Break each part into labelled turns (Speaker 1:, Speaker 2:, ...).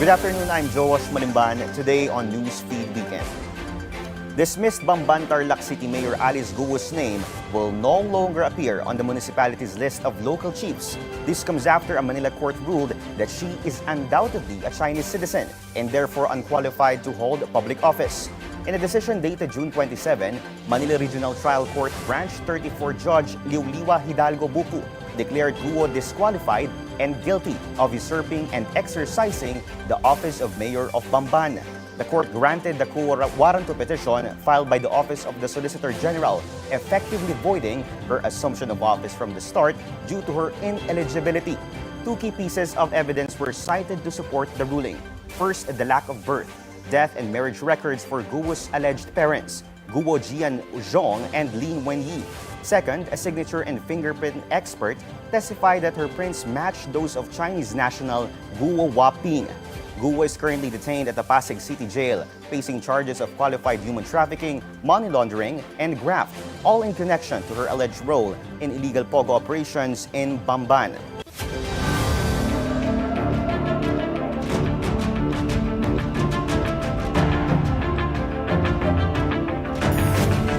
Speaker 1: Good afternoon, I'm Joash Malimban. Today on Newsfeed Weekend. Dismissed Bamban Tarlac City Mayor Alice Guo's name will no longer appear on the municipality's list of local chiefs. This comes after a Manila court ruled that she is undoubtedly a Chinese citizen and therefore unqualified to hold public office. In a decision dated June 27, Manila Regional Trial Court Branch 34 Judge Liuliwa Hidalgo Buku declared Guo disqualified and guilty of usurping and exercising the office of Mayor of Bamban. The court granted the warrant of petition filed by the Office of the Solicitor General, effectively voiding her assumption of office from the start due to her ineligibility. Two key pieces of evidence were cited to support the ruling. First, the lack of birth, death, and marriage records for Guo's alleged parents, Guo Jian Zhong and Lin Wenyi. Second, a signature and fingerprint expert testified that her prints matched those of Chinese national Guo Waping. Guo is currently detained at the Pasig City Jail, facing charges of qualified human trafficking, money laundering, and graft, all in connection to her alleged role in illegal pogo operations in Bamban.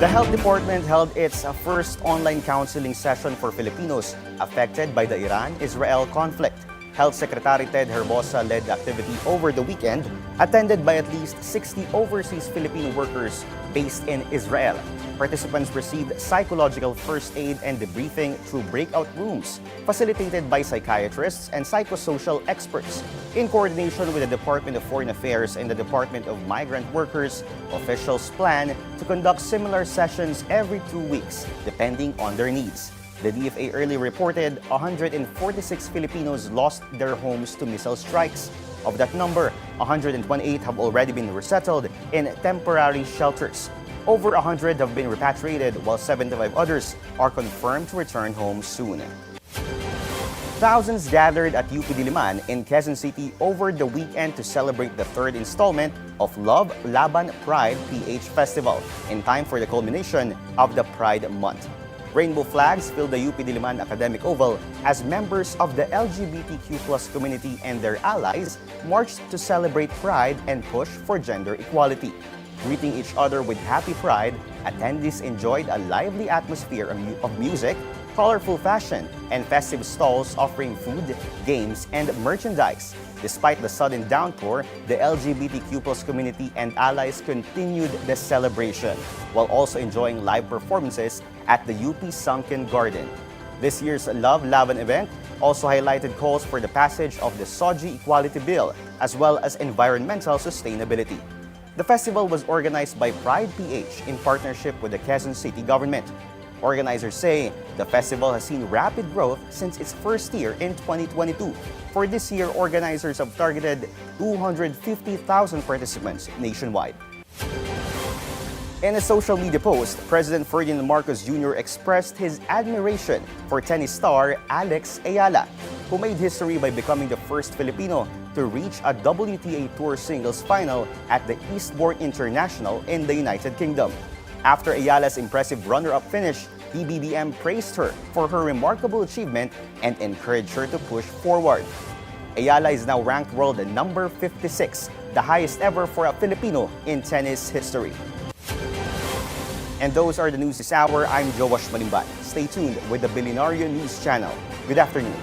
Speaker 1: The Health Department held its first online counseling session for Filipinos affected by the Iran-Israel conflict. Health Secretary Ted Herbosa led the activity over the weekend, attended by at least 60 overseas Filipino workers based in Israel. Participants received psychological first aid and debriefing through breakout rooms, facilitated by psychiatrists and psychosocial experts. In coordination with the Department of Foreign Affairs and the Department of Migrant Workers, officials plan to conduct similar sessions every 2 weeks, depending on their needs. The DFA earlier reported 146 Filipinos lost their homes to missile strikes. Of that number, 128 have already been resettled in temporary shelters. Over 100 have been repatriated, while 75 others are confirmed to return home soon. Thousands gathered at UP Diliman in Quezon City over the weekend to celebrate the third installment of Love Laban Pride PH Festival, in time for the culmination of the Pride Month. Rainbow flags filled the UP Diliman Academic Oval as members of the LGBTQ+ community and their allies marched to celebrate Pride and push for gender equality. Greeting each other with Happy Pride, attendees enjoyed a lively atmosphere of music, colorful fashion, and festive stalls offering food, games, and merchandise. Despite the sudden downpour, the LGBTQ+ community and allies continued the celebration, while also enjoying live performances at the UP Sunken Garden. This year's Love Laban event also highlighted calls for the passage of the SOGI Equality Bill, as well as environmental sustainability. The festival was organized by Pride PH in partnership with the Quezon City government. Organizers say the festival has seen rapid growth since its first year in 2022. For this year, organizers have targeted 250,000 participants nationwide. In a social media post, President Ferdinand Marcos Jr. expressed his admiration for tennis star Alex Eala, who made history by becoming the first Filipino to reach a WTA Tour singles final at the Eastbourne International in the United Kingdom. After Eala's impressive runner-up finish, PBBM praised her for her remarkable achievement and encouraged her to push forward. Eala is now ranked world number 56, the highest ever for a Filipino in tennis history. And those are the news this hour. I'm Joash Malimban. Stay tuned with the Billionaire News Channel. Good afternoon.